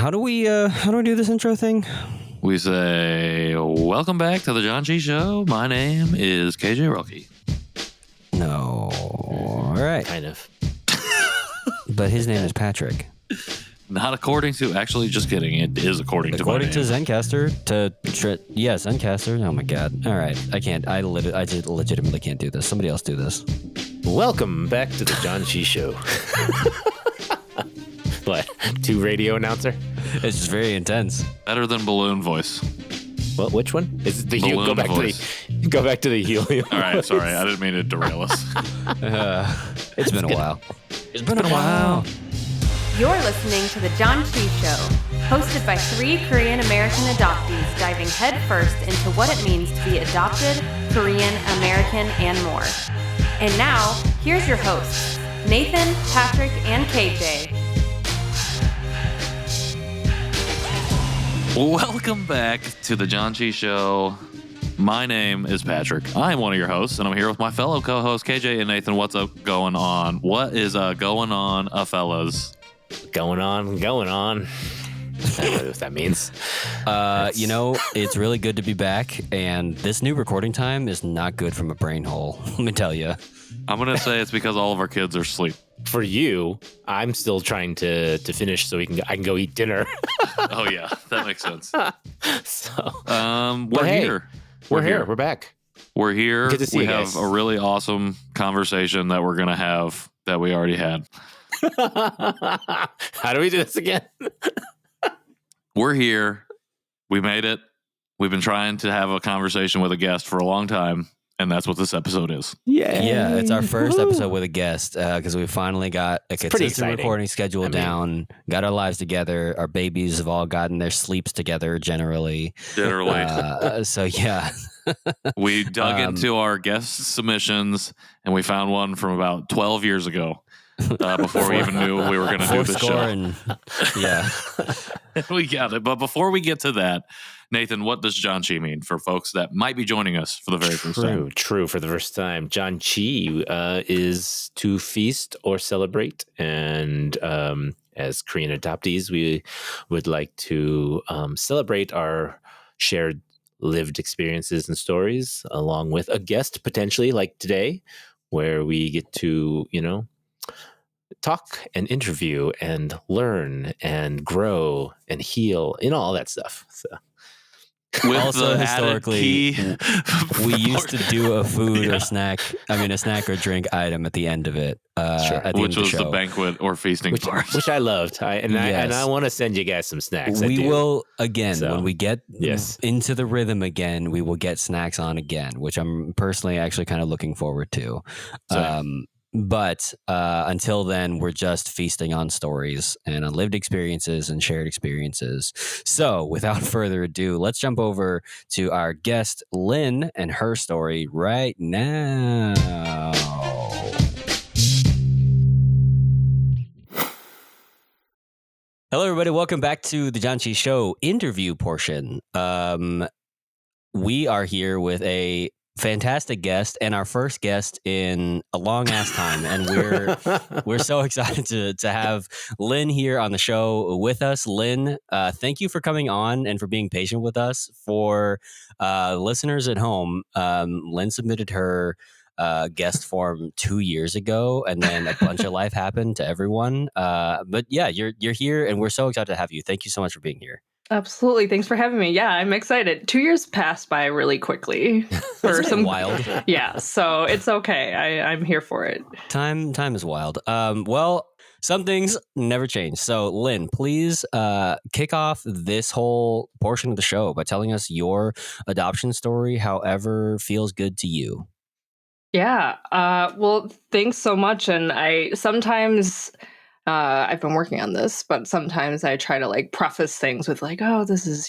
How do we do this intro thing? We say, welcome back to the Janchi Show. My name is KJ Roelke. No. All right. Kind of. But his name is Patrick. Not according to, actually, just kidding. It is according to my name. Zencaster, Zencaster. Oh my God. All right. I can't. I legitimately can't do this. Somebody else do this. Welcome back to the Janchi Show. What? To radio announcer? It's just very intense. Better than balloon voice. Well, which one? Is it the balloon go back voice. Go back to the helium. All right, sorry. I didn't mean to derail us. It's been a while. It's been a while. You're listening to The Janchi Show, hosted by three Korean American adoptees diving headfirst into what it means to be adopted, Korean American, and more. And now, here's your hosts, Nathan, Patrick, and KJ. Welcome back to the Janchi Show. My name is Patrick. I am one of your hosts, and I'm here with my fellow co-hosts, KJ and Nathan. What's up going on? What is going on, fellas? Going on. I don't know what that means. It's really good to be back, and this new recording time is not good from a brain hole. Let me tell you. I'm going to say it's because all of our kids are asleep. For you, I'm still trying to finish so I can go eat dinner. Oh, yeah. That makes sense. So, we're here. We're here. We're back. We're here. Good to see you have guys. a really awesome conversation that we're going to have that we already had. How do we do this again? We're here. We made it. We've been trying to have a conversation with a guest for a long time, and that's what this episode is. Yeah, it's our first episode with a guest because we finally got a consistent recording schedule down, got our lives together. Our babies have all gotten their sleeps together generally. So, yeah. We dug into our guest submissions, and we found one from about 12 years ago. Before we even knew we were going to do this show. Yeah. We got it. But before we get to that, Nathan, what does Janchi mean for folks that might be joining us for the very first time? True. For the first time, Janchi is to feast or celebrate. And as Korean adoptees, we would like to celebrate our shared lived experiences and stories, along with a guest potentially like today, where we get to, talk and interview and learn and grow and heal and all that stuff. So, also historically, we used to do a food or snack or drink item at the end of it, which was the banquet or feasting part, which I loved. I want to send you guys some snacks. We will again when we get into the rhythm again. We will get snacks on again, which I'm personally actually kind of looking forward to. But until then, we're just feasting on stories and on lived experiences and shared experiences. So without further ado, let's jump over to our guest, Lynn, and her story right now. Hello, everybody. Welcome back to the Janchi Show interview portion. We are here with a fantastic guest and our first guest in a long ass time, and we're so excited to have Lynn here on the show with us. Lynn, thank you for coming on and for being patient with us. For listeners at home, Lynn submitted her guest form 2 years ago, and then a bunch of life happened to everyone. But yeah, you're here, and we're so excited to have you. Thank you so much for being here. Absolutely. Thanks for having me. Yeah, I'm excited. 2 years passed by really quickly. Wild. Yeah, so it's okay. I'm here for it. Time is wild. Well, some things never change. So, Lynn, please kick off this whole portion of the show by telling us your adoption story, however feels good to you. Yeah. Well, thanks so much. And I've been working on this, but sometimes I try to preface things with oh, this is,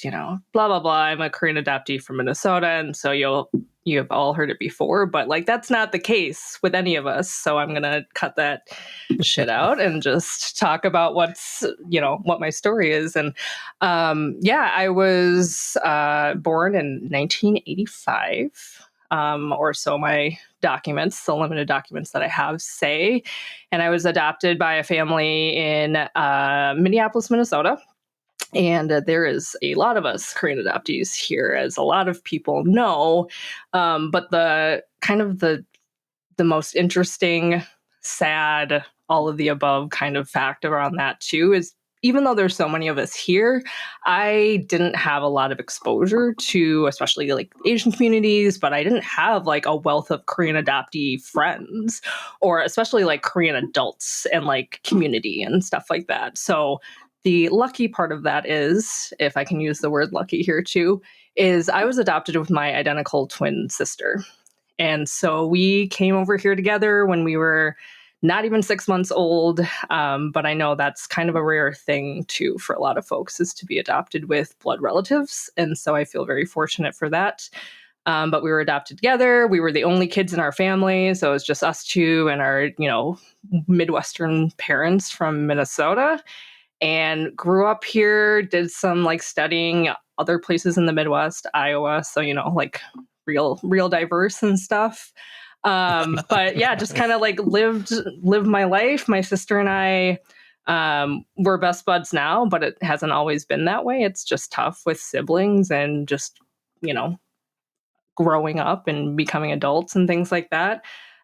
blah, blah, blah. I'm a Korean adoptee from Minnesota. And so you have all heard it before, but that's not the case with any of us. So I'm going to cut that shit out and just talk about what my story is. And I was born in 1985. Or so my documents, the limited documents that I have say. And I was adopted by a family in Minneapolis, Minnesota. And there is a lot of us Korean adoptees here, as a lot of people know. But the kind of the most interesting, sad, all of the above kind of fact around that too is, even though there's so many of us here, I didn't have a lot of exposure to, especially like Asian communities, but I didn't have like a wealth of Korean adoptee friends, or especially like Korean adults and like community and stuff like that. So the lucky part of that is, if I can use the word lucky here too, is I was adopted with my identical twin sister. And so we came over here together when we were not even 6 months old. But I know that's kind of a rare thing too for a lot of folks, is to be adopted with blood relatives. And so I feel very fortunate for that. But we were adopted together. We were the only kids in our family. So it was just us two and our, Midwestern parents from Minnesota, and grew up here, did some like studying other places in the Midwest, Iowa. So, like real diverse and stuff. But yeah, just kind of like lived my life. My sister and I, we're best buds now, but it hasn't always been that way. It's just tough with siblings and just, growing up and becoming adults and things like that.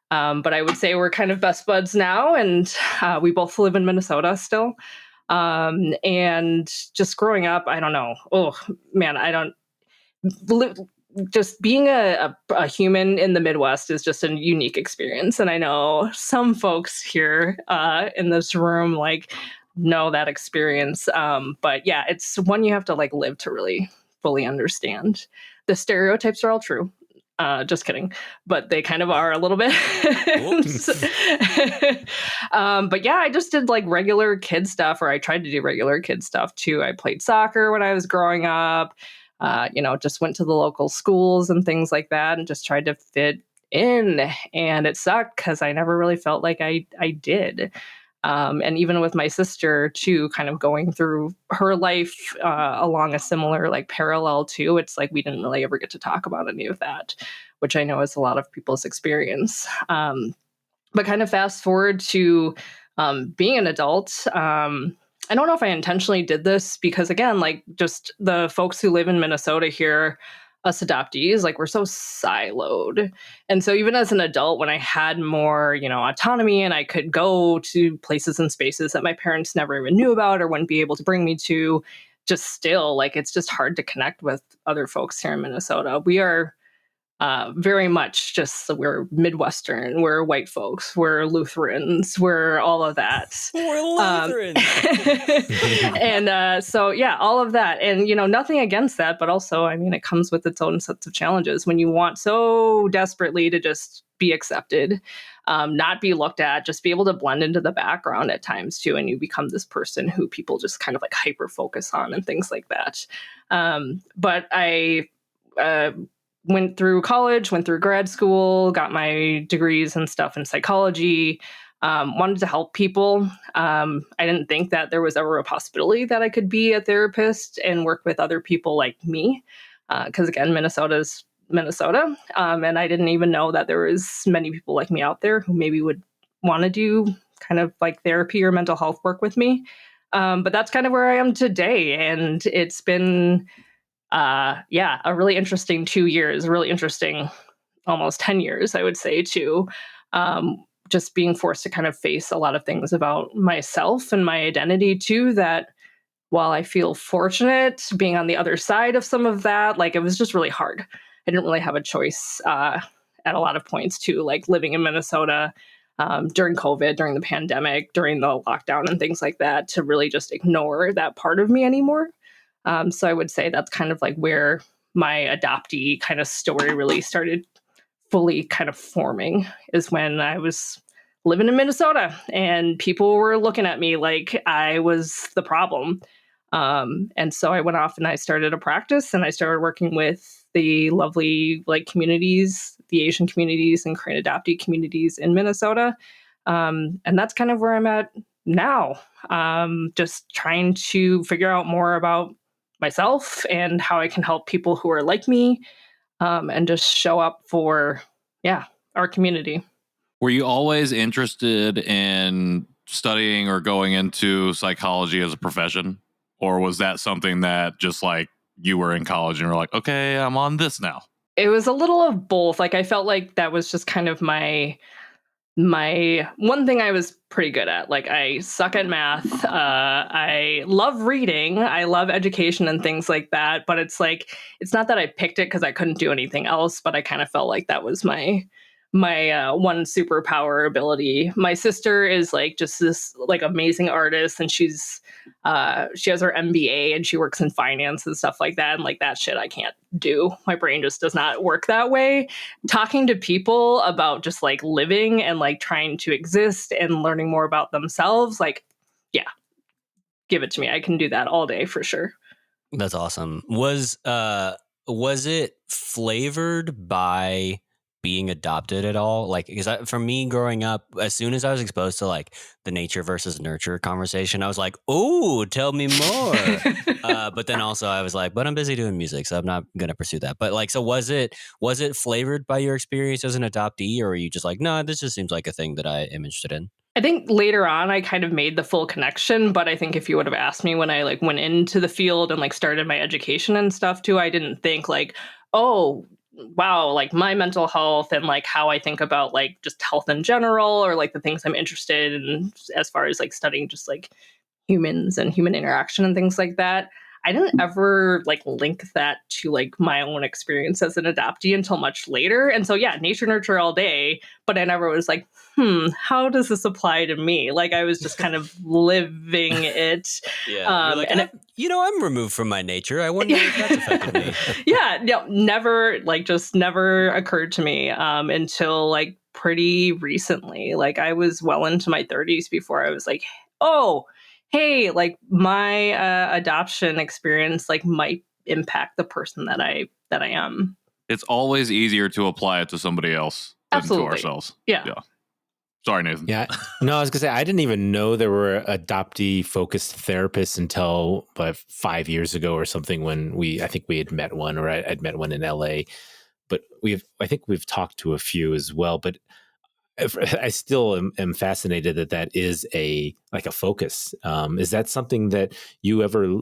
But I would say we're kind of best buds now, and we both live in Minnesota still. And just growing up, I don't know. Oh man, I don't. Just being a human in the Midwest is just a unique experience, and I know some folks here in this room like know that experience. But yeah, it's one you have to like live to really fully understand. The stereotypes are all true. Just kidding, but they kind of are a little bit. But yeah, I just did like regular kid stuff, or I tried to do regular kid stuff too. I played soccer when I was growing up. Just went to the local schools and things like that, and just tried to fit in. And it sucked because I never really felt like I did. And even with my sister too, kind of going through her life along a similar like parallel too, it's like we didn't really ever get to talk about any of that, which I know is a lot of people's experience. But kind of fast forward to being an adult. I don't know if I intentionally did this, because again, like just the folks who live in Minnesota here, us adoptees, like we're so siloed. And so even as an adult, when I had more, autonomy, and I could go to places and spaces that my parents never even knew about or wouldn't be able to bring me to, just still like it's just hard to connect with other folks here in Minnesota. We are very much just, we're Midwestern, we're white folks, we're Lutherans, we're all of that. We're Lutherans. And so, yeah, all of that. And, nothing against that, but also, I mean, it comes with its own sets of challenges when you want so desperately to just be accepted, not be looked at, just be able to blend into the background at times too. And you become this person who people just kind of like hyper focus on and things like that. But I went through college, went through grad school, got my degrees and stuff in psychology, wanted to help people. I didn't think that there was ever a possibility that I could be a therapist and work with other people like me. Because again, Minnesota's Minnesota. And I didn't even know that there was many people like me out there who maybe would want to do kind of like therapy or mental health work with me. But that's kind of where I am today. And it's been a really interesting 2 years, really interesting almost 10 years, I would say, too. Just being forced to kind of face a lot of things about myself and my identity too, that while I feel fortunate being on the other side of some of that, like it was just really hard. I didn't really have a choice at a lot of points too, like living in Minnesota during COVID, during the pandemic, during the lockdown and things like that, to really just ignore that part of me anymore. So I would say that's kind of like where my adoptee kind of story really started fully kind of forming, is when I was living in Minnesota and people were looking at me like I was the problem. And so I went off and I started a practice, and I started working with the lovely like communities, the Asian communities and Korean adoptee communities in Minnesota. And that's kind of where I'm at now. Just trying to figure out more about myself and how I can help people who are like me, and just show up for, our community. Were you always interested in studying or going into psychology as a profession? or was that something that just like you were in college and you're like, okay, I'm on this now? It was a little of both. Like I felt like that was just kind of my one thing I was pretty good at. Like I suck at math. I love reading. I love education and things like that. But it's like, it's not that I picked it because I couldn't do anything else, but I kind of felt like that was my one superpower ability. My sister is like just this like amazing artist, and she has her MBA and she works in finance and stuff like that. And like that shit I can't do. My brain just does not work that way. Talking to people about just like living and like trying to exist and learning more about themselves, like, yeah, give it to me. I can do that all day for sure. That's awesome. Was it flavored by being adopted at all? Like, because for me growing up, as soon as I was exposed to like the nature versus nurture conversation, I was like, "Oh, tell me more." But then also I was like, "But I'm busy doing music, so I'm not gonna pursue that." But like, so was it flavored by your experience as an adoptee, or were you just like, "No, this just seems like a thing that I am interested in"? I think later on I kind of made the full connection, but I think if you would have asked me when I like went into the field and like started my education and stuff too, I didn't think like, oh, wow, like my mental health and like how I think about like just health in general, or like the things I'm interested in as far as like studying just like humans and human interaction and things like that. I didn't ever like link that to like my own experience as an adoptee until much later. And so yeah, nature nurture all day, but I never was like, how does this apply to me? Like I was just kind of living it. Yeah, you're like, And I'm removed from my nature. I wonder if that's affected me. yeah, no, never occurred to me until like pretty recently. Like I was well into my 30s before I was like, oh, hey, like my adoption experience like might impact the person that I am. It's always easier to apply it to somebody else than Absolutely. to ourselves. Yeah. Sorry, Nathan. Yeah. No, I was gonna say I didn't even know there were adoptee focused therapists until about 5 years ago or something, when I think we had met one, or I'd met one in LA. But I think we've talked to a few as well. But I still am fascinated that is a focus. Is that something that you ever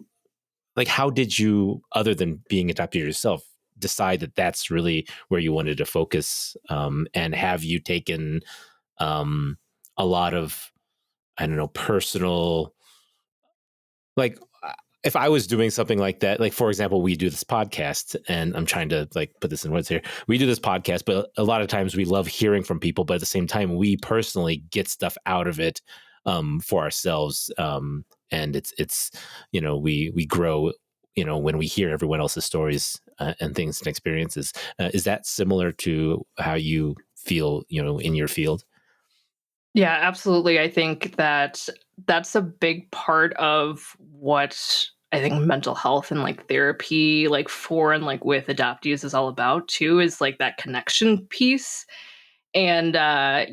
like? How did you, other than being adopted yourself, decide that that's really where you wanted to focus? And have you taken a lot of, I don't know, personal, like if I was doing something like that, like for example, we do this podcast, and I'm trying to like put this in words here. We do this podcast, but a lot of times we love hearing from people, but at the same time, we personally get stuff out of it for ourselves. And it's we grow, when we hear everyone else's stories and things and experiences. Is that similar to how you feel, in your field? Yeah, absolutely. I think that that's a big part of what I think mental health and like therapy, like for and like with adoptees is all about too, is like that connection piece. And, I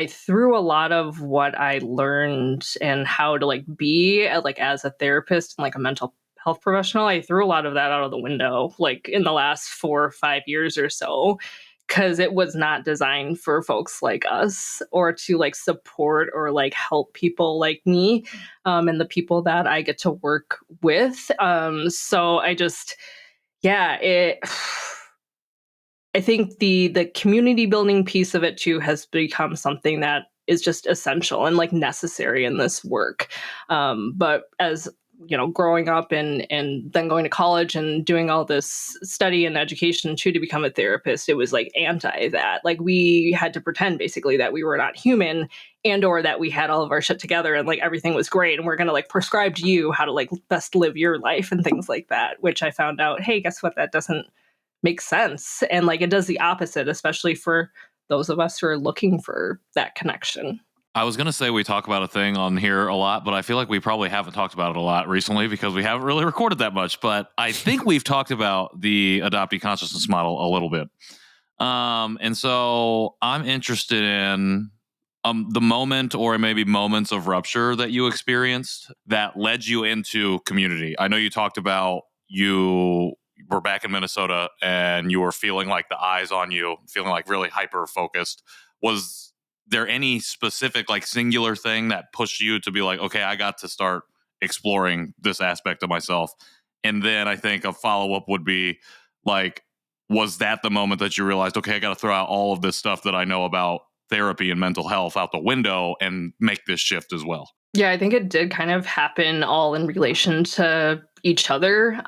threw a lot of what I learned and how to like be like as a therapist and like a mental health professional. I threw a lot of that out of the window, like in the last 4 or 5 years or so, because it was not designed for folks like us or to like support or like help people like me and the people that I get to work with. So I just, yeah, I think the community building piece of it too has become something that is just essential and like necessary in this work. But as growing up and then going to college and doing all this study and education too to become a therapist, it was like anti that. Like we had to pretend basically that we were not human and or that we had all of our shit together and like everything was great and we're going to like prescribe to you how to like best live your life and things like that, which I found out, hey, guess what? That doesn't make sense. And like it does the opposite, especially for those of us who are looking for that connection. I was going to say we talk about a thing on here a lot, but I feel like we probably haven't talked about it a lot recently because we haven't really recorded that much. But I think we've talked about the adoptee consciousness model a little bit. And so I'm interested in the moment or maybe moments of rupture that you experienced that led you into community. I know you talked about you were back in Minnesota and you were feeling like the eyes on you, feeling like really hyper focused. Was there any specific like singular thing that pushed you to be like, okay, I got to start exploring this aspect of myself. And then I think a follow-up would be like, was that the moment that you realized, okay, I got to throw out all of this stuff that I know about therapy and mental health out the window and make this shift as well? Yeah, I think it did kind of happen all in relation to each other.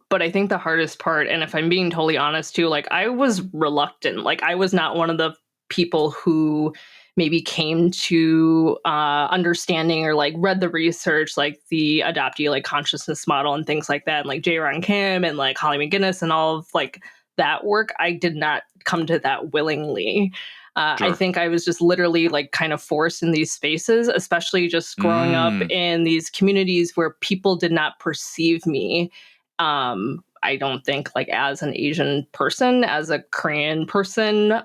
But I think the hardest part, and if I'm being totally honest too, like I was reluctant. Like I was not one of the people who maybe came to understanding or like read the research, like the adoptee like consciousness model and things like that, and like J. Ron Kim and like Holly McGinnis and all of like that work. I did not come to that willingly. I Sure. think I was just literally like kind of forced in these spaces, especially just growing up in these communities where people did not perceive me. I don't think like as an Asian person, as a Korean person,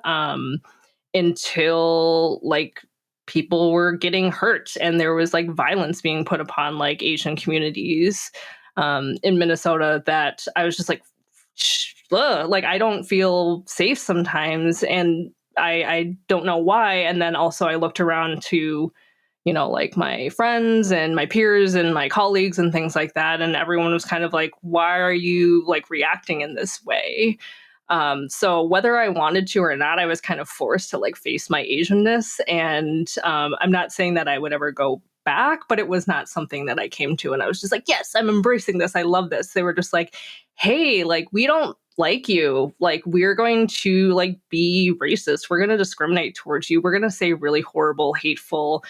until like people were getting hurt and there was like violence being put upon like Asian communities in Minnesota that I was just like, like I don't feel safe sometimes. And I don't know why. And then also I looked around to, you know, like my friends and my peers and my colleagues and things like that. And everyone was kind of like, why are you like reacting in this way? So whether I wanted to or not, I was kind of forced to like face my Asianness. And I'm not saying that I would ever go back, but it was not something that I came to. And I was just like, yes, I'm embracing this. I love this. They were just like, hey, like, we don't like you. Like, we're going to like be racist. We're going to discriminate towards you. We're going to say really horrible, hateful,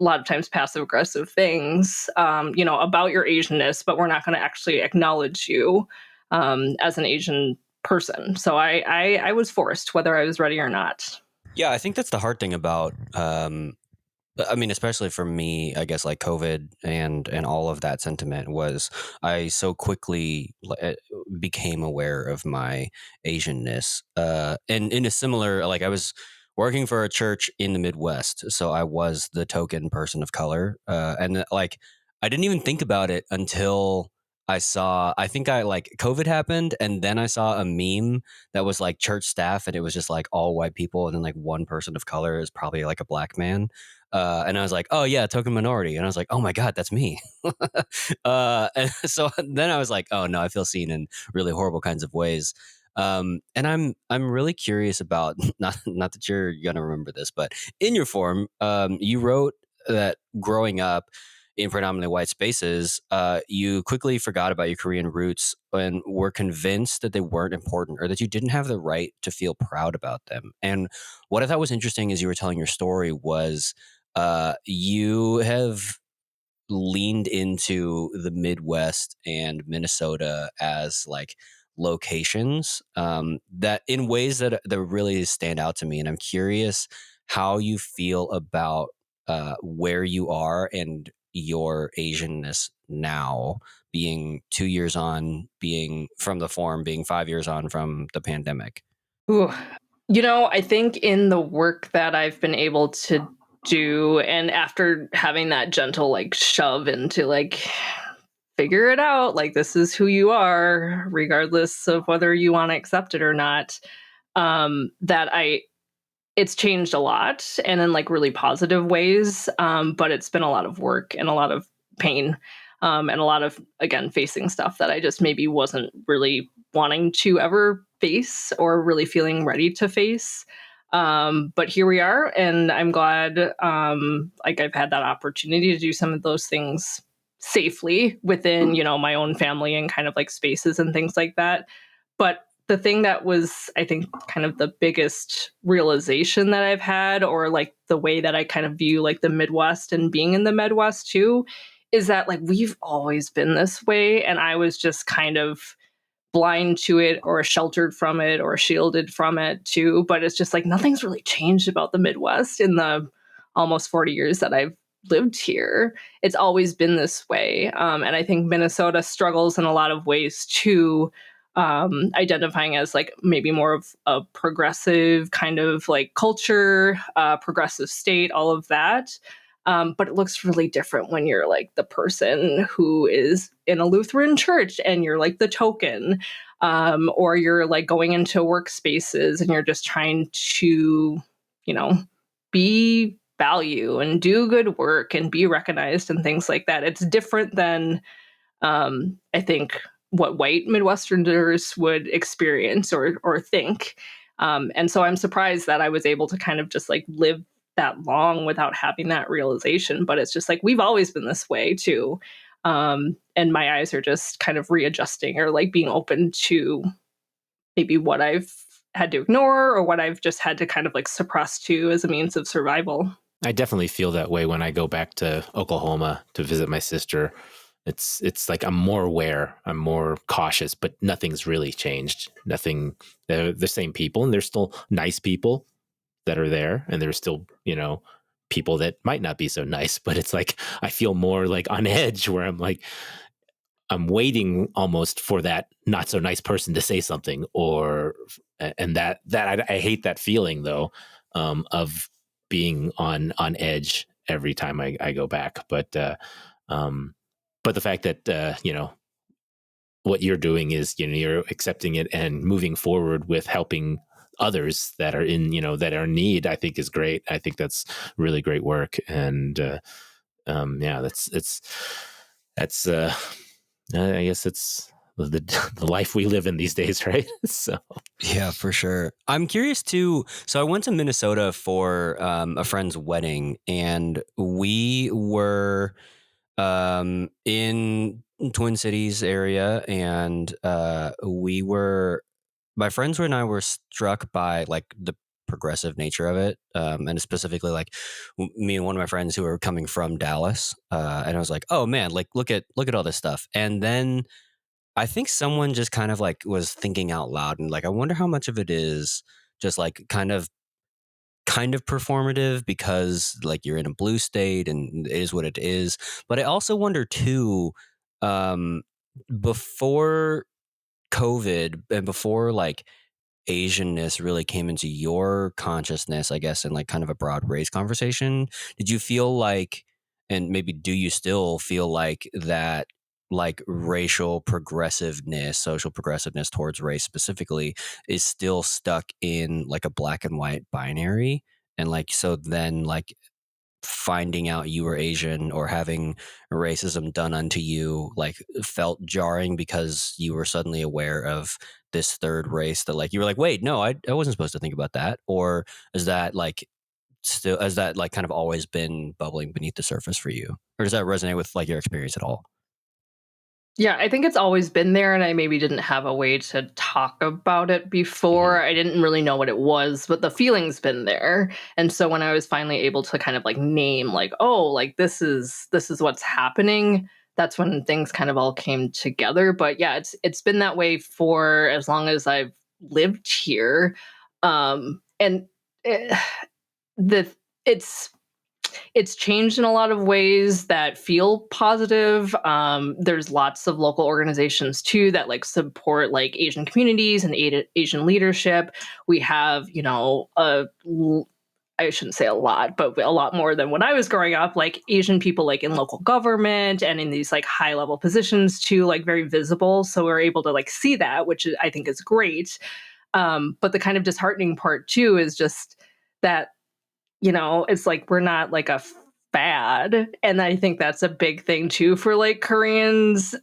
a lot of times passive aggressive things, you know, about your Asianness, but we're not going to actually acknowledge you as an Asian person. So I was forced, whether I was ready or not. Yeah, I think that's the hard thing about I mean, especially for me, I guess like COVID and all of that sentiment was I so quickly became aware of my Asianness. And in a similar, like I was working for a church in the Midwest, so I was the token person of color. And like I didn't even think about it until I think I like COVID happened, and then I saw a meme that was like church staff, and it was just like all white people, and then like one person of color is probably like a black man. And I was like, oh yeah, token minority. And I was like, oh my God, that's me. And so then I was like, oh no, I feel seen in really horrible kinds of ways. And I'm really curious about not that you're gonna remember this, but in your form, you wrote that growing up in predominantly white spaces, you quickly forgot about your Korean roots and were convinced that they weren't important or that you didn't have the right to feel proud about them. And what I thought was interesting as you were telling your story was you have leaned into the Midwest and Minnesota as like locations that in ways that really stand out to me. And I'm curious how you feel about where you are and your Asianness now, being 2 years on, being from the form, being 5 years on from the pandemic. Ooh. You know, I think in the work that I've been able to do, and after having that gentle like shove into like, figure it out, like this is who you are, regardless of whether you want to accept it or not, that it's changed a lot and in like really positive ways. But it's been a lot of work and a lot of pain, and a lot of, again, facing stuff that I just maybe wasn't really wanting to ever face or really feeling ready to face. But here we are, and I'm glad like I've had that opportunity to do some of those things safely within, you know, my own family and kind of like spaces and things like that. But the thing that was, I think, kind of the biggest realization that I've had, or like the way that I kind of view like the Midwest and being in the Midwest too, is that like we've always been this way. And I was just kind of blind to it or sheltered from it or shielded from it too. But it's just like nothing's really changed about the Midwest in the almost 40 years that I've lived here. It's always been this way. And I think Minnesota struggles in a lot of ways too, identifying as like maybe more of a progressive kind of like culture, progressive state, all of that. But it looks really different when you're like the person who is in a Lutheran church and you're like the token, or you're like going into workspaces and you're just trying to, you know, be value and do good work and be recognized and things like that. It's different than I think what white Midwesterners would experience or think. And so I'm surprised that I was able to kind of just like live that long without having that realization. But it's just like, we've always been this way too. And my eyes are just kind of readjusting or like being open to maybe what I've had to ignore or what I've just had to kind of like suppress to as a means of survival. I definitely feel that way when I go back to Oklahoma to visit my sister. It's like I'm more aware, I'm more cautious, but nothing's really changed. Nothing. They're the same people, and there's still nice people that are there, and there's still, you know, people that might not be so nice. But it's like I feel more like on edge, where I'm like I'm waiting almost for that not so nice person to say something, and that I hate that feeling though, of being on edge every time I go back. But the fact that you know, what you're doing is, you know, you're accepting it and moving forward with helping others that are in, you know, that are in need, I think is great. I think that's really great work. And yeah, that's I guess it's the life we live in these days, right? So Yeah, for sure. I'm curious too. So I went to Minnesota for a friend's wedding, and we were in Twin Cities area, and my friends and I were struck by like the progressive nature of it, and specifically like me and one of my friends who were coming from Dallas, and I was like, oh man, like look at all this stuff, and then I think someone just kind of like was thinking out loud and like, I wonder how much of it is just like kind of performative because like you're in a blue state and it is what it is. But I also wonder too, um, before COVID and before like Asianness really came into your consciousness, I guess, in like kind of a broad race conversation, did you feel like, and maybe do you still feel like that, like racial progressiveness, social progressiveness towards race specifically, is still stuck in like a black and white binary? And like, so then like finding out you were Asian or having racism done unto you like felt jarring because you were suddenly aware of this third race that like you were like, wait, no, I wasn't supposed to think about that? Or is that like still, has that like kind of always been bubbling beneath the surface for you? Or does that resonate with like your experience at all? Yeah, I think it's always been there, and I maybe didn't have a way to talk about it before. I didn't really know what it was, but the feeling's been there. And so when I was finally able to kind of like name, like, oh, like this is what's happening, that's when things kind of all came together. But yeah, it's been that way for as long as I've lived here. And it, the it's changed in a lot of ways that feel positive. There's lots of local organizations too that like support like Asian communities and Asian leadership. We have, you know, I shouldn't say a lot, but a lot more than when I was growing up, like Asian people like in local government and in these like high level positions too, like very visible. So we're able to like see that, which I think is great. But the kind of disheartening part too is just that, you know, it's like we're not like a fad. And I think that's a big thing too for like Koreans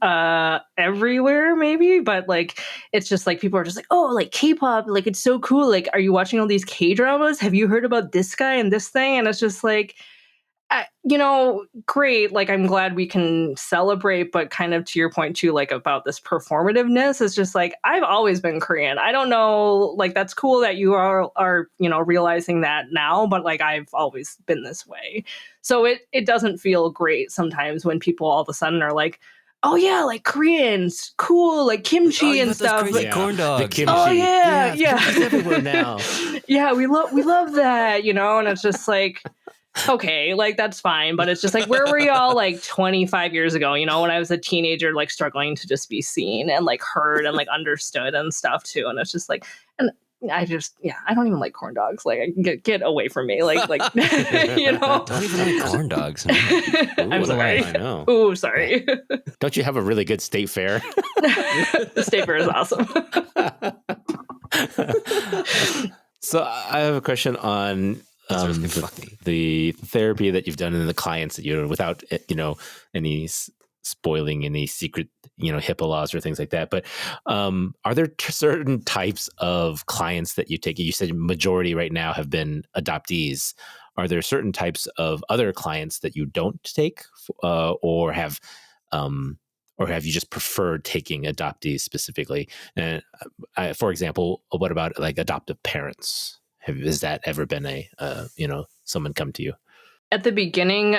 everywhere, maybe. But like it's just like people are just like, oh, like K-pop, like it's so cool. Like, are you watching all these K-dramas? Have you heard about this guy and this thing? And it's just like, you know, great. Like, I'm glad we can celebrate, but kind of to your point too, like about this performativeness, it's just like, I've always been Korean. I don't know, like, that's cool that you are, you know, realizing that now, but like, I've always been this way. So it doesn't feel great sometimes when people all of a sudden are like, oh yeah, like Koreans, cool, like kimchi and stuff. Crazy corn dogs. The kimchi. Oh yeah. Kimchi's everywhere now. Yeah, we love that, you know, and it's just like, okay, like that's fine, but it's just like, where were y'all like 25 years ago, you know, when I was a teenager, like struggling to just be seen and like heard and like understood and stuff too. And it's just like, and I just, yeah, I don't even like corn dogs. Like, get away from me. Like, you know, Don't even like corn dogs. I'm sorry. I know. Ooh, sorry. Don't you have a really good state fair? The state fair is awesome. So I have a question on That's really the, funny. the therapy that you've done and the clients that you're without, any spoiling any secret, HIPAA laws or things like that. But are there certain types of clients that you take? You said majority right now have been adoptees. Are there certain types of other clients that you don't take, or have you just preferred taking adoptees specifically? And for example, what about like adoptive parents? Has that ever been someone come to you? At the beginning,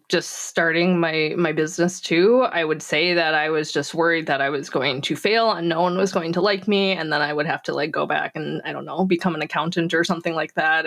just starting my business too, I would say that I was just worried that I was going to fail and no one was going to like me, and then I would have to like go back and, I don't know, become an accountant or something like that.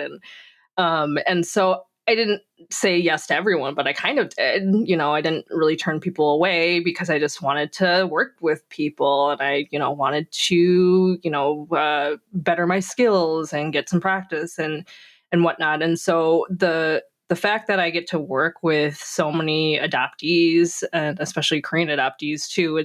And so I didn't say yes to everyone, but I kind of did. I didn't really turn people away because I just wanted to work with people, and I, wanted to, better my skills and get some practice and whatnot. And so the fact that I get to work with so many adoptees, and especially Korean adoptees too,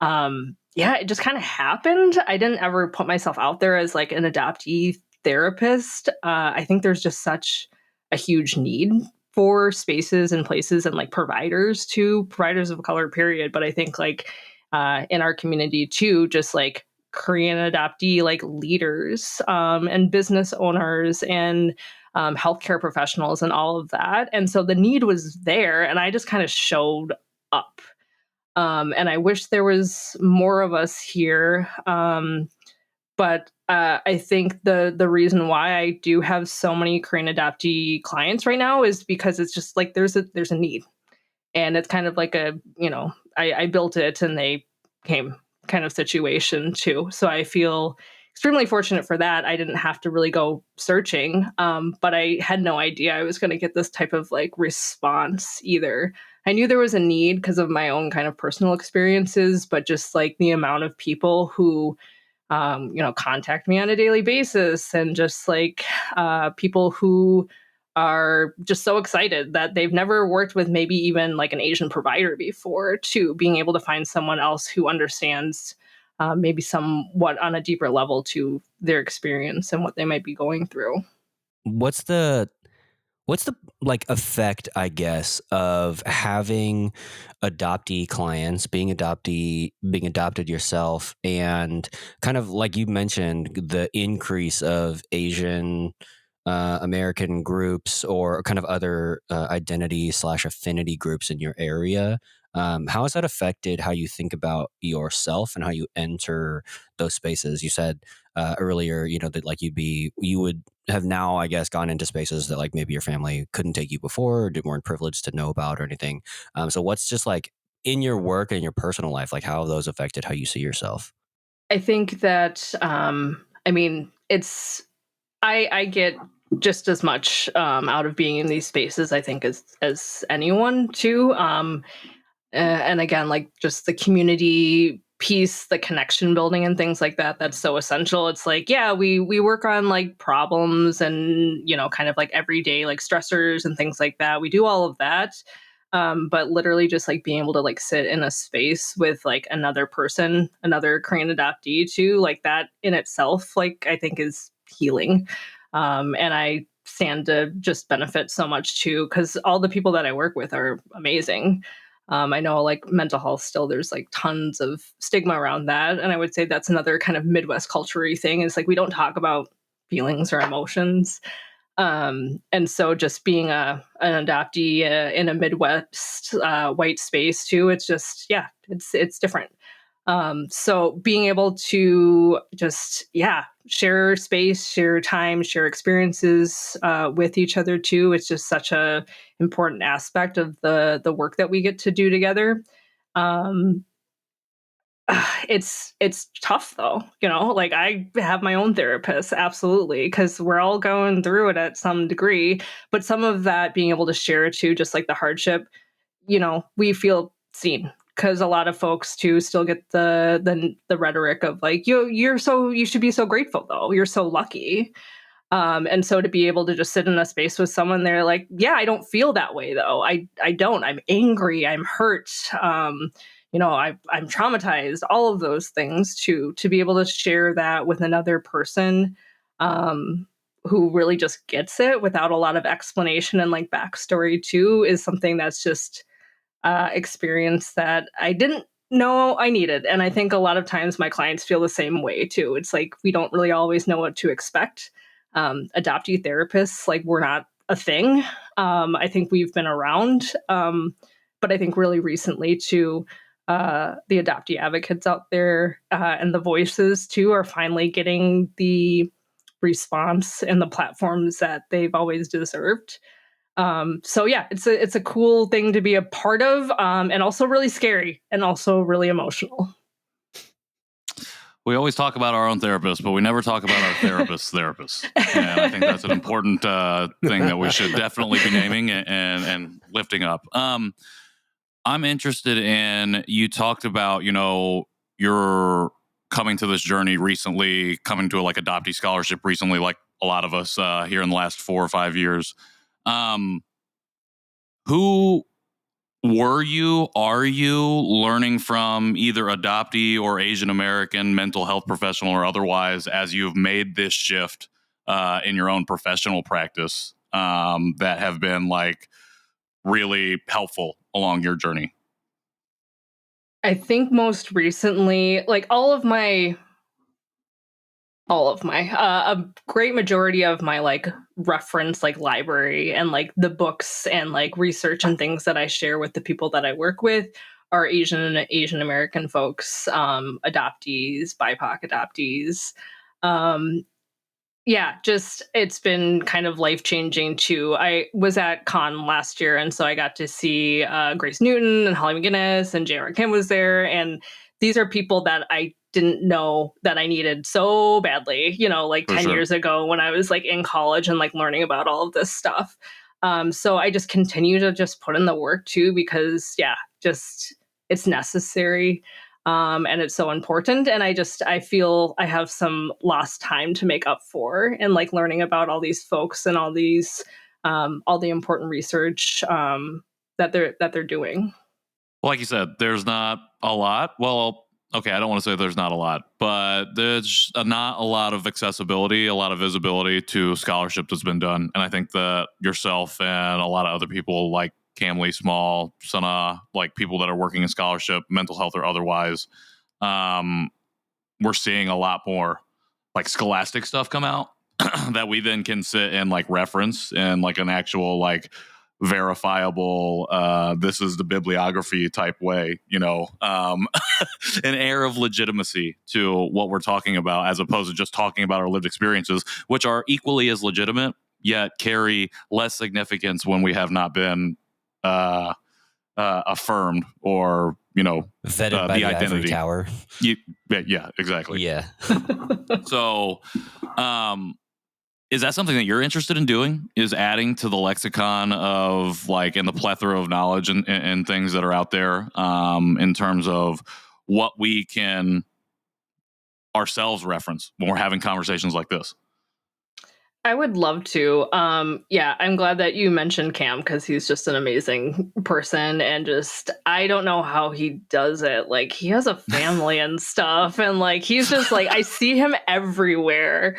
yeah, it just kind of happened. I didn't ever put myself out there as like an adoptee therapist. I think there's just such a huge need for spaces and places and like providers of color, period. But I think like in our community too, just like Korean adoptee like leaders and business owners and healthcare professionals and all of that. And so the need was there, and I just kind of showed up. And I wish there was more of us here. But I think the reason why I do have so many Korean adoptee clients right now is because it's just like there's a need, and it's kind of like I built it and they came kind of situation too. So I feel extremely fortunate for that. I didn't have to really go searching, but I had no idea I was going to get this type of like response either. I knew there was a need because of my own kind of personal experiences, but just like the amount of people who contact me on a daily basis, and just like people who are just so excited that they've never worked with maybe even like an Asian provider before, to being able to find someone else who understands maybe somewhat on a deeper level to their experience and what they might be going through. What's the like effect, I guess, of having adoptee clients, being adopted yourself, and kind of like you mentioned, the increase of Asian American groups or kind of other identity / affinity groups in your area? How has that affected how you think about yourself and how you enter those spaces? You said earlier, that like you would have now, I guess, gone into spaces that like maybe your family couldn't take you before or weren't privileged to know about or anything. So what's just like in your work and your personal life, like how have those affected how you see yourself? I think that I mean I get just as much out of being in these spaces, I think, as anyone too. And again, like just the community piece, the connection building and things like that, that's so essential. It's like, yeah, we work on like problems and, kind of like everyday like stressors and things like that. We do all of that. But literally just like being able to like sit in a space with like another person, another Korean adoptee too, like that in itself, like I think is healing. And I stand to just benefit so much too, because all the people that I work with are amazing. I know like mental health still there's like tons of stigma around that. And I would say that's another kind of Midwest culture thing, is like we don't talk about feelings or emotions. And so just being an adoptee in a Midwest white space too, it's just, yeah, it's different. So being able to just, yeah, share space, share time, share experiences with each other too. It's just such a important aspect of the work that we get to do together. Um, it's tough though, like I have my own therapist, absolutely, because we're all going through it at some degree. But some of that being able to share too, just like the hardship, we feel seen, because a lot of folks too still get the rhetoric of like you should be so grateful though, you're so lucky. And so to be able to just sit in a space with someone, they're like, yeah, I don't feel that way though. I don't. I'm angry. I'm hurt. I'm traumatized. All of those things to be able to share that with another person. Um, who really just gets it without a lot of explanation and like backstory too is something that's just experience that I didn't know I needed. And I think a lot of times my clients feel the same way too. It's like we don't really always know what to expect. Adoptee therapists, like we're not a thing. I think we've been around, but I think really recently too, the adoptee advocates out there and the voices too are finally getting the response and the platforms that they've always deserved. So yeah, it's a cool thing to be a part of, and also really scary and also really emotional. We always talk about our own therapists, but we never talk about our therapist's therapists. And I think that's an important thing that we should definitely be naming and lifting up. I'm interested in, you talked about, you're coming to this journey recently, coming to a like adoptee scholarship recently, like a lot of us here in the last 4 or 5 years. Who are you learning from, either adoptee or Asian American mental health professional or otherwise, as you've made this shift in your own professional practice that have been like really helpful along your journey? I think most recently, like a great majority of my like reference like library and like the books and like research and things that I share with the people that I work with are Asian American folks, adoptees, BIPOC adoptees. Yeah, just it's been kind of life changing too. I was at Con last year, and so I got to see Grace Newton and Holly McGinnis, and J.R. Kim was there, and these are people that I didn't know that I needed so badly, like For 10 sure. years ago when I was like in college and like learning about all of this stuff. So I just continue to just put in the work too, because yeah, just it's necessary. And it's so important. And I feel I have some lost time to make up for, and like learning about all these folks and all the important research that they're doing. Like you said, there's not a lot. Well, okay, I don't want to say there's not a lot, but there's not a lot of accessibility, a lot of visibility to scholarship that's been done. And I think that yourself and a lot of other people like Camley Small, Sana, like people that are working in scholarship, mental health or otherwise, we're seeing a lot more like scholastic stuff come out that we then can sit and like reference in like an actual like verifiable this is the bibliography type way, an air of legitimacy to what we're talking about, as opposed to just talking about our lived experiences, which are equally as legitimate yet carry less significance when we have not been affirmed or Vetted by the ivory identity tower. yeah, exactly. Yeah. So is that something that you're interested in doing, is adding to the lexicon of like, and the plethora of knowledge and things that are out there in terms of what we can ourselves reference when we're having conversations like this? I would love to. Yeah, I'm glad that you mentioned Cam, because he's just an amazing person, and just I don't know how he does it. Like he has a family and stuff, and like he's just like I see him everywhere.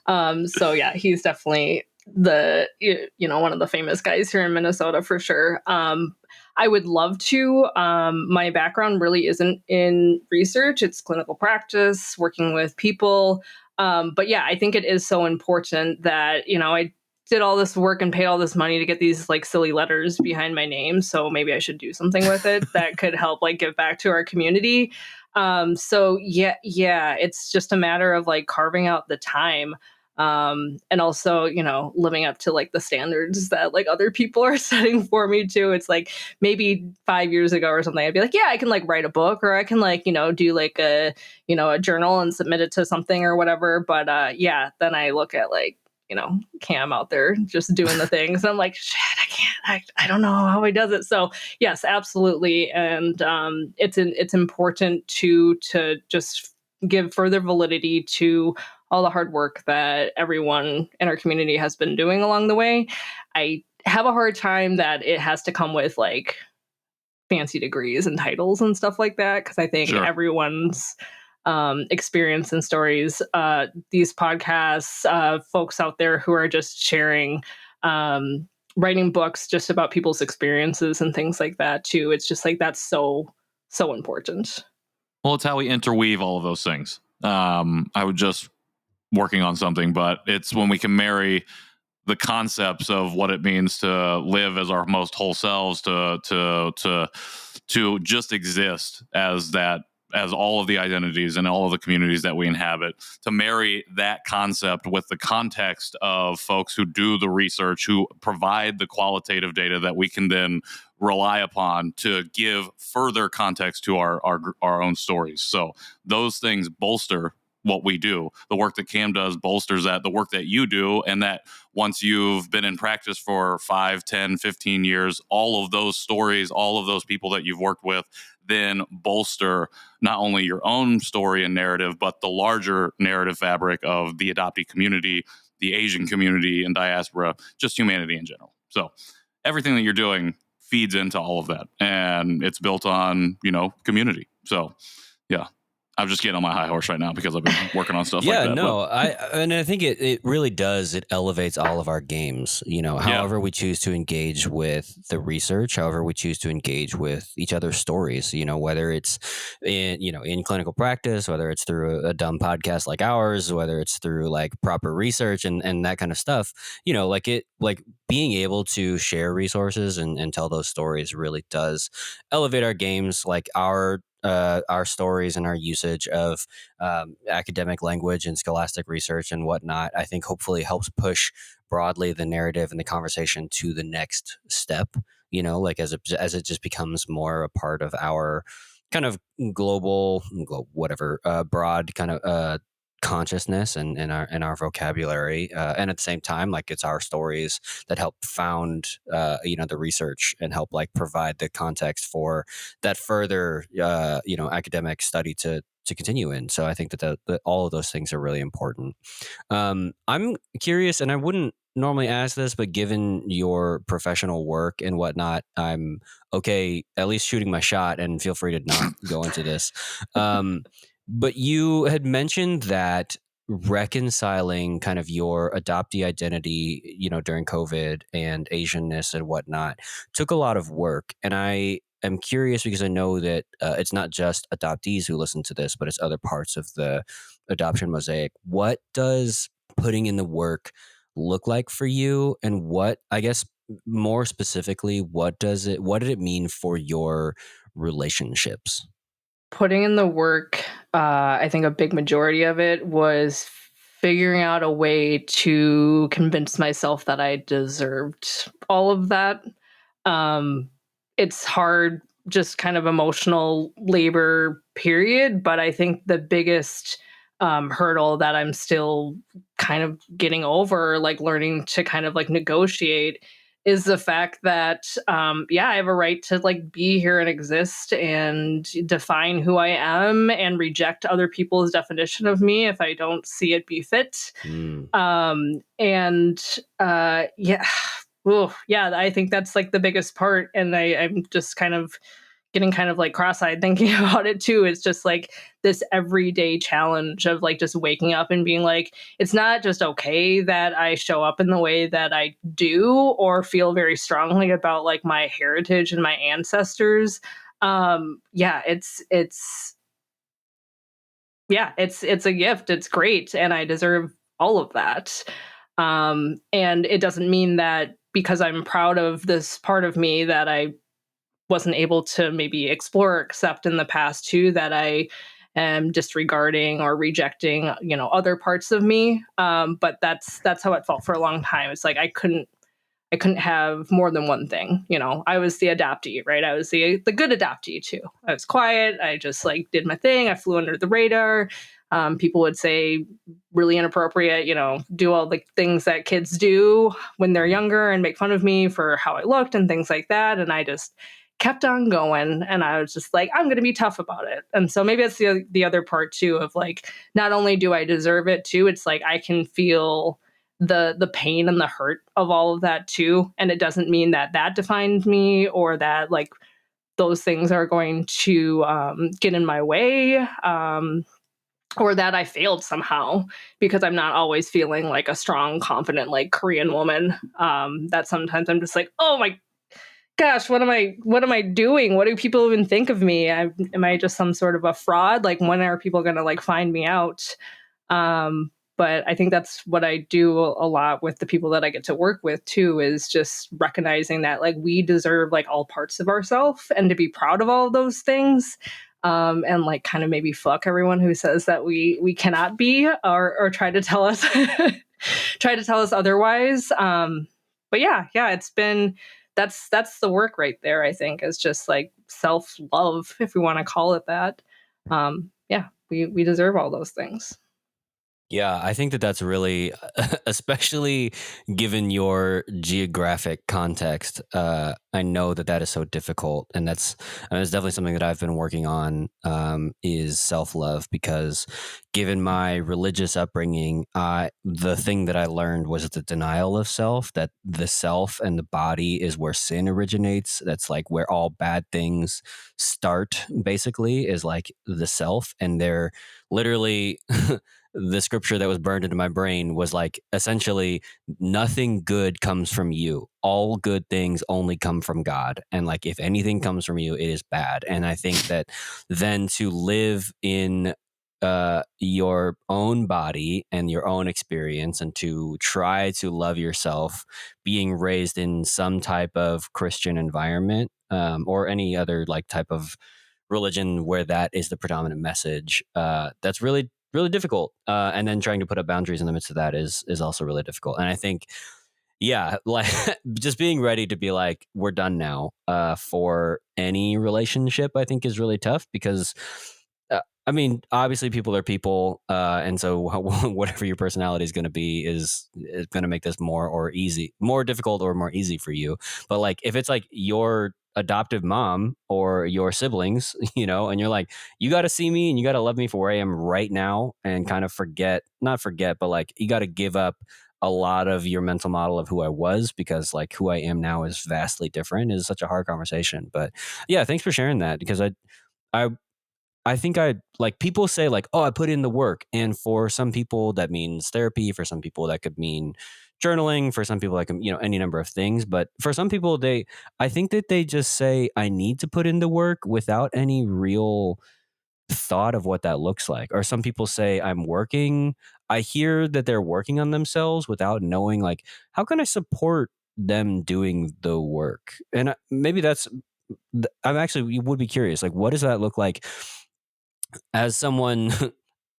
So yeah, he's definitely one of the famous guys here in Minnesota for sure. I would love to. My background really isn't in research; it's clinical practice, working with people. But yeah, I think it is so important that, I did all this work and paid all this money to get these like silly letters behind my name. So maybe I should do something with it that could help like give back to our community. So yeah, it's just a matter of like carving out the time. And also, living up to like the standards that like other people are setting for me too. It's like maybe 5 years ago or something, I'd be like, yeah, I can like write a book, or I can like, do like a journal and submit it to something or whatever. But yeah, then I look at like, Cam out there just doing the things. I'm like, shit, I can't, I don't know how he does it. So yes, absolutely. And it's important to just give further validity to all the hard work that everyone in our community has been doing along the way. I have a hard time that it has to come with like fancy degrees and titles and stuff like that, because I think Sure. everyone's experience and stories. These podcasts, folks out there who are just sharing, writing books just about people's experiences and things like that too. It's just like that's so important. Well, it's how we interweave all of those things. I was just working on something, but it's when we can marry the concepts of what it means to live as our most whole selves, to just exist as that, as all of the identities and all of the communities that we inhabit, to marry that concept with the context of folks who do the research, who provide the qualitative data that we can then rely upon to give further context to our own stories. So those things bolster what we do. The work that Cam does bolsters that. The work that you do, and that once you've been in practice for 5, 10, 15 years, all of those stories, all of those people that you've worked with, then bolster not only your own story and narrative, but the larger narrative fabric of the adoptee community, the Asian community and diaspora, just humanity in general. So everything that you're doing feeds into all of that, and it's built on, community. So yeah, I'm just getting on my high horse right now because I've been working on stuff like that. I think it really does. It elevates all of our games. However we choose to engage with the research, however we choose to engage with each other's stories. Whether it's in clinical practice, whether it's through a dumb podcast like ours, whether it's through like proper research and that kind of stuff. Like being able to share resources and tell those stories really does elevate our games. Like our stories and our usage of academic language and scholastic research and whatnot, I think hopefully helps push broadly the narrative and the conversation to the next step. Like as it just becomes more a part of our kind of global broad kind of consciousness and our vocabulary, and at the same time, like it's our stories that help found the research and help like provide the context for that further academic study to continue in. So I think that all of those things are really important. I'm curious, and I wouldn't normally ask this, but given your professional work and whatnot, I'm okay at least shooting my shot, and feel free to not go into this. But you had mentioned that reconciling kind of your adoptee identity, during COVID and Asianness and whatnot took a lot of work. And I am curious because I know that it's not just adoptees who listen to this, but it's other parts of the adoption mosaic. What does putting in the work look like for you? And what, I guess, more specifically, what did it mean for your relationships? Putting in the work, I think a big majority of it was figuring out a way to convince myself that I deserved all of that. It's hard, just kind of emotional labor, period. But I think the biggest hurdle that I'm still kind of getting over, like learning to kind of like negotiate, is the fact that I have a right to like be here and exist and define who I am and reject other people's definition of me if I don't see it be fit. I think that's like the biggest part, and I'm just kind of getting kind of like cross-eyed thinking about it too. It's just like this everyday challenge of like just waking up and being like, it's not just okay that I show up in the way that I do or feel very strongly about like my heritage and my ancestors. It's a gift. It's great, and I deserve all of that. And it doesn't mean that because I'm proud of this part of me that I wasn't able to maybe explore or accept in the past too, that I am disregarding or rejecting, other parts of me. But that's how it felt for a long time. It's like I couldn't have more than one thing. I was the adoptee, right? I was the good adoptee too. I was quiet. I just like did my thing. I flew under the radar. People would say really inappropriate, do all the things that kids do when they're younger and make fun of me for how I looked and things like that. And I just kept on going, and I was just like, I'm going to be tough about it. And so maybe that's the other part too, of like, not only do I deserve it too, it's like I can feel the pain and the hurt of all of that too. And it doesn't mean that defines me or that like those things are going to get in my way. or that I failed somehow because I'm not always feeling like a strong, confident, like Korean woman. That sometimes I'm just like, oh my gosh, what am I doing? What do people even think of me? Am I just some sort of a fraud? Like, when are people going to like find me out? But I think that's what I do a lot with the people that I get to work with too, is just recognizing that like we deserve like all parts of ourselves and to be proud of all of those things. And like kind of maybe fuck everyone who says that we cannot be, or try to tell us try to tell us otherwise. But yeah, it's been that's the work right there. I think is just like self-love, if we want to call it that. Yeah, we deserve all those things. Yeah, I think that that's really, especially given your geographic context. I know that that is so difficult, and that's definitely something that I've been working on. Is self love, because given my religious upbringing, the thing that I learned was the denial of self. That the self and the body is where sin originates. That's like where all bad things start. Basically, is like the self, and they're literally. The scripture that was burned into my brain was like, essentially, nothing good comes from you. All good things only come from God. And like, if anything comes from you, it is bad. And I think that then to live in your own body and your own experience, and to try to love yourself, being raised in some type of Christian environment, or any other like type of religion where that is the predominant message, that's really difficult. And then trying to put up boundaries in the midst of that is also really difficult. And I think, yeah, like just being ready to be like, we're done now, for any relationship, I think is really tough, because I mean, obviously people are people, and so whatever your personality is going to be is going to make this more difficult or more easy for you. But like, if it's like your adoptive mom or your siblings, and you're like, you got to see me and you got to love me for where I am right now, and kind of not forget, but like, you got to give up a lot of your mental model of who I was, because like who I am now is vastly different, is such a hard conversation. But yeah, thanks for sharing that, because I I think I like, people say like, oh, I put in the work. And for some people that means therapy. For some people that could mean journaling. For some people that can, any number of things. But for some people, I think that they just say, I need to put in the work without any real thought of what that looks like. Or some people say, I'm working. I hear that they're working on themselves without knowing, like, how can I support them doing the work? And maybe I'm actually would be curious, like, what does that look like as someone?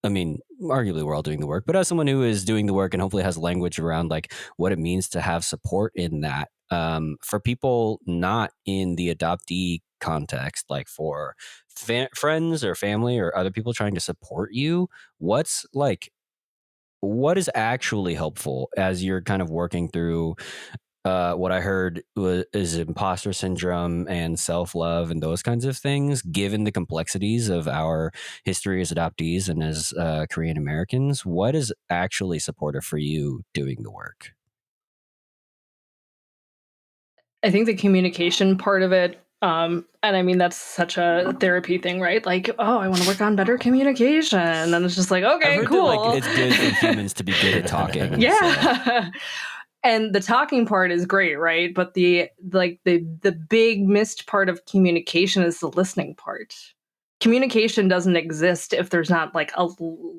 I mean, arguably we're all doing the work, but as someone who is doing the work and hopefully has language around like what it means to have support in that, for people not in the adoptee context, like for friends or family or other people trying to support you, what is actually helpful as you're kind of working through, what I heard is imposter syndrome and self love and those kinds of things, given the complexities of our history as adoptees and as Korean Americans? What is actually supportive for you doing the work? I think the communication part of it, and I mean that's such a therapy thing, right? Like, oh, I want to work on better communication, and it's just like, I've okay, heard that like cool. it's good for humans to be good at talking. So. Yeah. And the talking part is great, right? But the big missed part of communication is the listening part. Communication doesn't exist if there's not like a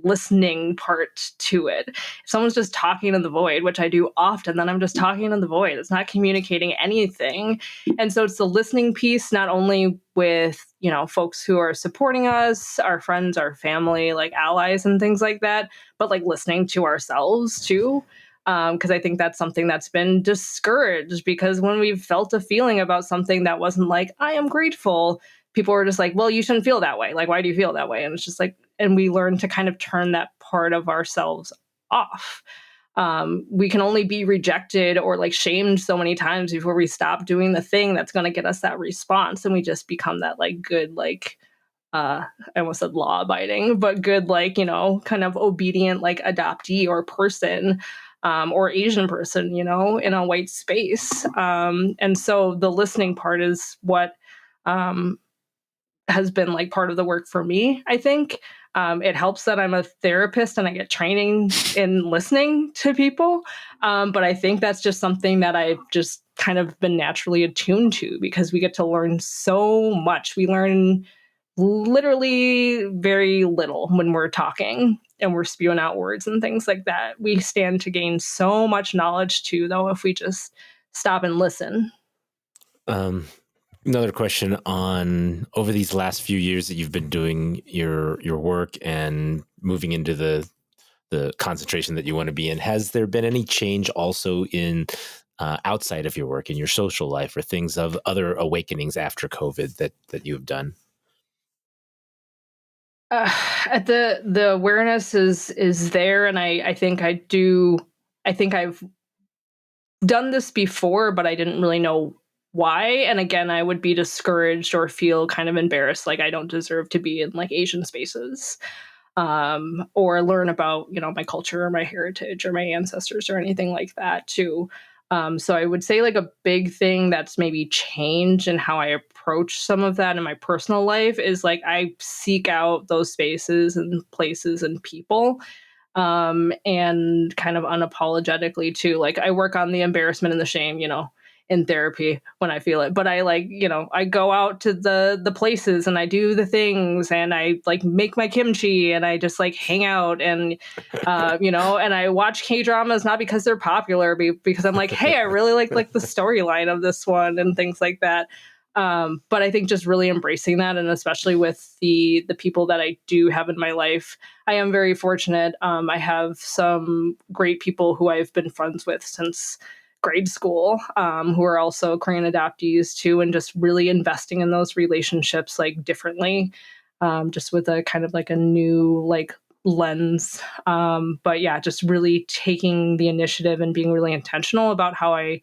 listening part to it. If someone's just talking in the void, which I do often, then I'm just talking in the void. It's not communicating anything. And so it's the listening piece, not only with, folks who are supporting us, our friends, our family, like allies and things like that, but like listening to ourselves too. Because I think that's something that's been discouraged, because when we've felt a feeling about something that wasn't like, I am grateful, people were just like, well, you shouldn't feel that way. Like, why do you feel that way? And it's just like, and we learn to kind of turn that part of ourselves off. We can only be rejected or like shamed so many times before we stop doing the thing that's going to get us that response. And we just become that like good, like, I almost said law abiding, but good, like, kind of obedient, like adoptee or person, or Asian person, in a white space. And so the listening part is what, has been like part of the work for me, I think. It helps that I'm a therapist and I get training in listening to people. But I think that's just something that I've just kind of been naturally attuned to because we get to learn so much. We learn literally very little when we're talking and we're spewing out words and things like that. We stand to gain so much knowledge too, though, if we just stop and listen. Another question on over these last few years that you've been doing your work and moving into the concentration that you want to be in. Has there been any change also in outside of your work in your social life or things of other awakenings after COVID that you've done? The awareness is there, and I think I do. I think I've done this before, but I didn't really know why. And again, I would be discouraged or feel kind of embarrassed, like I don't deserve to be in like Asian spaces, or learn about my culture or my heritage or my ancestors or anything like that too. So I would say like a big thing that's maybe changed in how I approach some of that in my personal life is like I seek out those spaces and places and people, and kind of unapologetically too. Like I work on the embarrassment and the shame, in therapy when I feel it. But I like, I go out to the places and I do the things and I like make my kimchi and I just like hang out and and I watch K-dramas not because they're popular, because I'm like, hey, I really like the storyline of this one and things like that. But I think just really embracing that, and especially with the people that I do have in my life, I am very fortunate. I have some great people who I've been friends with since grade school, who are also Korean adoptees too, and just really investing in those relationships like differently, just with a kind of like a new like lens. But yeah, just really taking the initiative and being really intentional about how I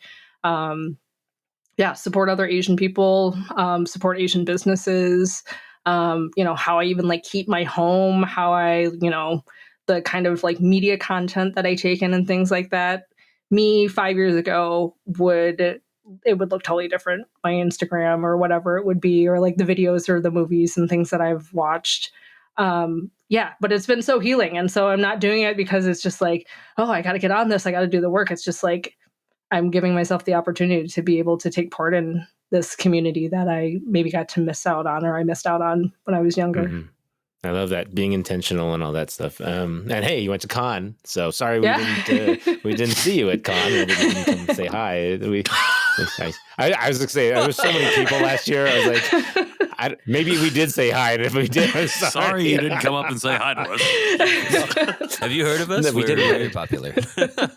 support other Asian people, support Asian businesses, how I even like keep my home, how I, the kind of like media content that I take in and things like that. Me 5 years ago would look totally different. My Instagram or whatever it would be, or like the videos or the movies and things that I've watched. But it's been so healing. And so I'm not doing it because it's just like, oh, I got to get on this. I got to do the work. It's just like, I'm giving myself the opportunity to be able to take part in this community that I maybe got to miss out on, or I missed out on when I was younger. Mm-hmm. I love that, being intentional and all that stuff. And hey, you went to con, so sorry we didn't see you at con. We didn't come say hi. I was gonna say there was so many people last year. I was like, maybe we did say hi, and if we did, I'm sorry you didn't come up and say hi to us. Have you heard of us? No, we didn't. Very popular.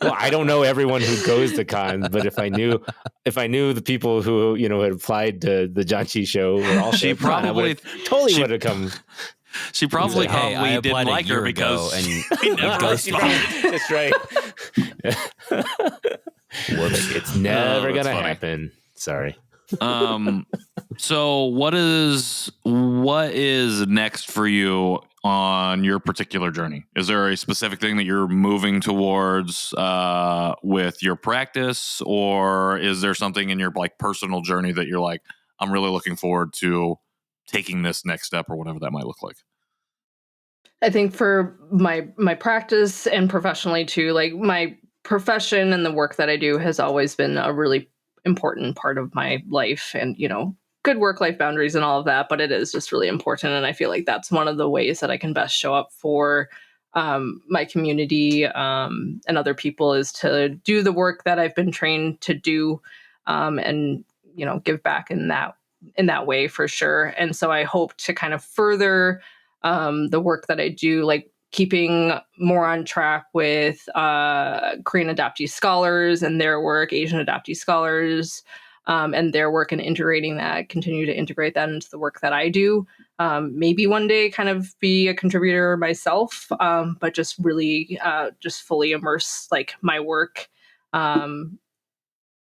Well, I don't know everyone who goes to cons, but if I knew the people who had applied to the Janchi show were all she probably totally would have come. She probably like, hey, probably didn't like her because and we never responded. That's right. It's never gonna happen. Sorry. So what is next for you on your particular journey? Is there a specific thing that you're moving towards with your practice, or is there something in your like personal journey that you're like, I'm really looking forward to taking this next step, or whatever that might look like? I think for my practice and professionally too, like my profession and the work that I do has always been a really important part of my life, and good work-life boundaries and all of that, but it is just really important. And I feel like that's one of the ways that I can best show up for my community and other people, is to do the work that I've been trained to do, and give back in that way for sure. And so I hope to kind of further the work that I do, like keeping more on track with Korean adoptee scholars and their work, Asian adoptee scholars and their work, and continue to integrate that into the work that I do. Maybe one day kind of be a contributor myself, but just really just fully immerse like my work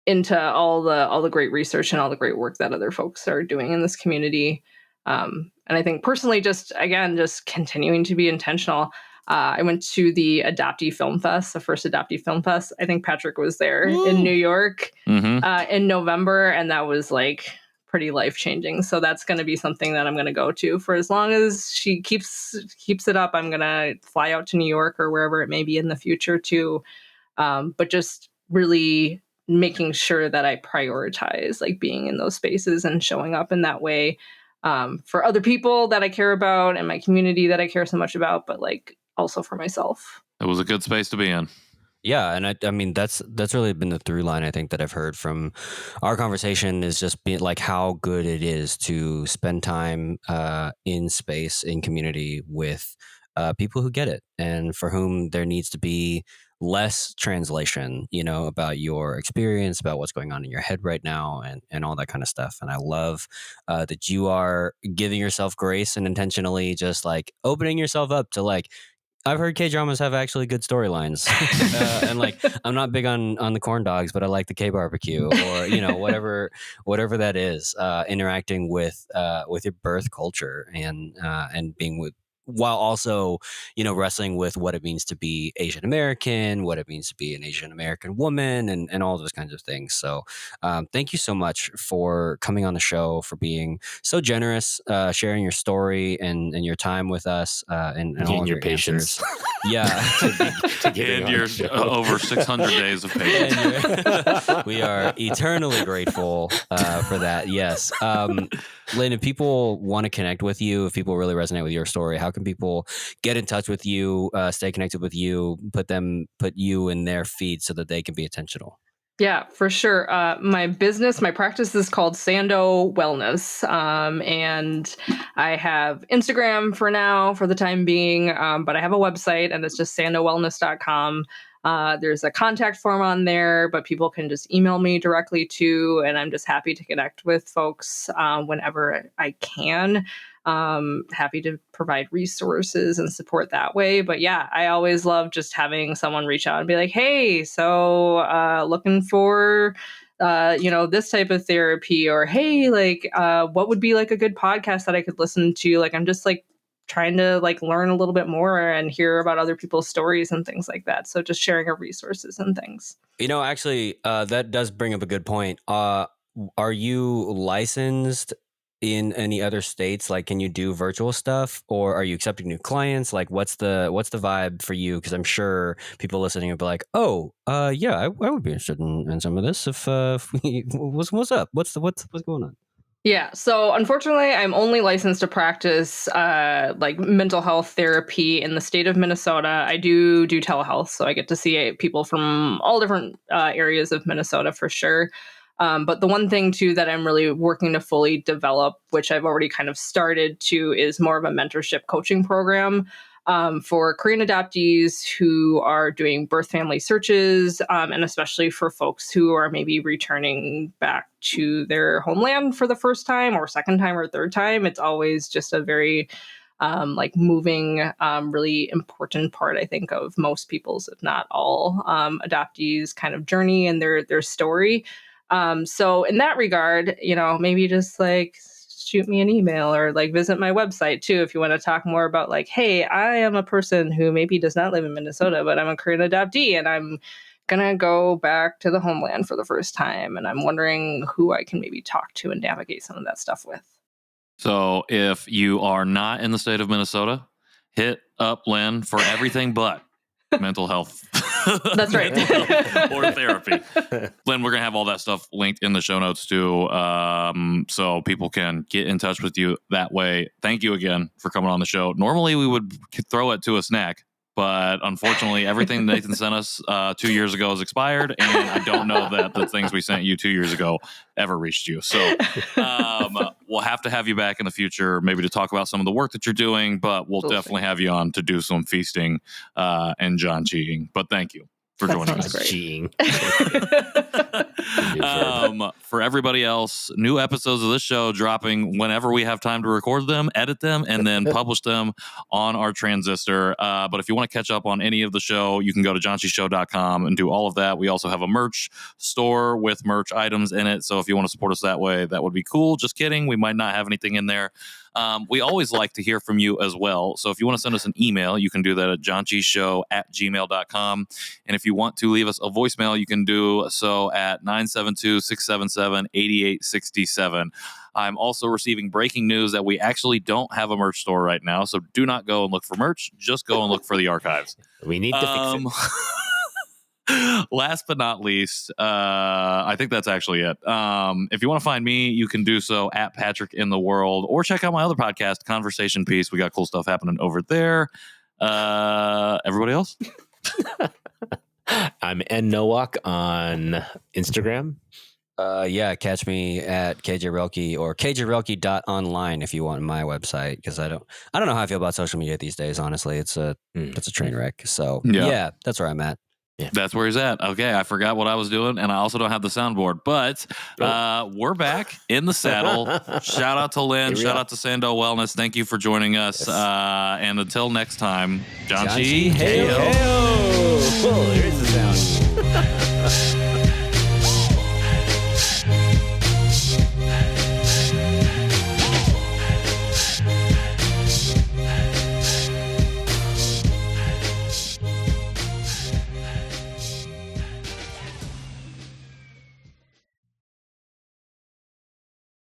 into all the great research and all the great work that other folks are doing in this community. And I think personally, just continuing to be intentional. I went to the Adoptee Film Fest, the first Adoptee Film Fest. I think Patrick was there in New York in November, and that was like pretty life-changing. So that's going to be something that I'm going to go to for as long as she keeps it up. I'm going to fly out to New York or wherever it may be in the future too. But just really making sure that I prioritize like being in those spaces and showing up in that way for other people that I care about and my community that I care so much about, but like also for myself. It was a good space to be in. Yeah, and I mean that's really been the through line I think that I've heard from our conversation is just being like how good it is to spend time in space in community with people who get it and for whom there needs to be less translation, you know, about your experience, about what's going on in your head right now, and all that kind of stuff. And I love that you are giving yourself grace and intentionally just like opening yourself up to like. I've heard K-dramas have actually good storylines, and like I'm not big on the corn dogs, but I like the K barbecue, or you know whatever that is. Interacting with your birth culture and being with while also you know wrestling with what it means to be Asian American, what it means to be an Asian American woman, and all those kinds of things. So thank you so much for coming on the show, for being so generous, sharing your story and your time with us, and all of your your patience. answers. Yeah, And your over 600 days of patience. we are eternally grateful for that. Yes. Lynn, if people want to connect with you, if people really resonate with your story, how can people get in touch with you, stay connected with you, put you in their feed so that they can be intentional? Yeah, for sure. My practice is called Sando Wellness. And I have Instagram for now, for the time being, but I have a website and it's just sandowellness.com. There's a contact form on there, but people can just email me directly too. And I'm just happy to connect with folks whenever I can. Happy to provide resources and support that way. But yeah, I always love just having someone reach out and be like, hey, so looking for this type of therapy, or hey, like what would be like a good podcast that I could listen to? Like I'm just like trying to like learn a little bit more and hear about other people's stories and things like that. So just sharing our resources and things. You know, actually, that does bring up a good point. Are you licensed in any other states? Like, can you do virtual stuff, or are you accepting new clients? Like, what's the vibe for you? Because I'm sure people listening will be like, "Oh, yeah, I would be interested in some of this. If we, what's up? What's going on?" Yeah. So unfortunately, I'm only licensed to practice like mental health therapy in the state of Minnesota. I do telehealth, so I get to see people from all different areas of Minnesota for sure. But the one thing too that I'm really working to fully develop, which I've already kind of started to, is more of a mentorship coaching program for Korean adoptees who are doing birth family searches, and especially for folks who are maybe returning back to their homeland for the first time or second time or third time. It's always just a very like moving, really important part, I think, of most people's, if not all, adoptees' kind of journey and their story. So in that regard, maybe just like shoot me an email or like visit my website too if you want to talk more about like, hey, I am a person who maybe does not live in Minnesota, but I'm a Korean adoptee and I'm gonna go back to the homeland for the first time, and I'm wondering who I can maybe talk to and navigate some of that stuff with. So if you are not in the state of Minnesota, hit up Lynn for everything but mental health. That's right. Or therapy. Lynn, we're going to have all that stuff linked in the show notes too, so people can get in touch with you that way. Thank you again for coming on the show. Normally we would throw it to a snack, but unfortunately everything Nathan sent us 2 years ago has expired, and I don't know that the things we sent you 2 years ago ever reached you. So we'll have to have you back in the future, maybe to talk about some of the work that you're doing, but we'll definitely have you on to do some feasting and janchiing. But thank you for joining us. Cheating. For everybody else, new episodes of this show dropping whenever we have time to record them, edit them, and then publish them on our transistor. But if you want to catch up on any of the show, you can go to janchishow.com and do all of that. We also have a merch store with merch items in it. So if you want to support us that way, that would be cool. Just kidding. We might not have anything in there. We always like to hear from you as well. So if you want to send us an email, you can do that at janchishow@gmail.com. And if you want to leave us a voicemail, you can do so at 972-677-8867. I'm also receiving breaking news that we actually don't have a merch store right now. So do not go and look for merch. Just go and look for the archives. We need to fix it. Last but not least, I think that's actually it. If you want to find me, you can do so at Patrick in the World, or check out my other podcast, Conversation Piece. We got cool stuff happening over there. Everybody else? I'm N Nowak on Instagram. Yeah, catch me at KJ Roelke or kjroelke.online if you want my website, because I don't know how I feel about social media these days. Honestly, it's a train wreck. So yeah, that's where I'm at. Yeah. That's where he's at. Okay, I forgot what I was doing, and I also don't have the soundboard. But we're back in the saddle. Shout out to Lynn. Shout out to Sando Wellness. Thank you for joining us. Yes. And until next time, Janchi, hey-o. Hey-o. Here's the sound.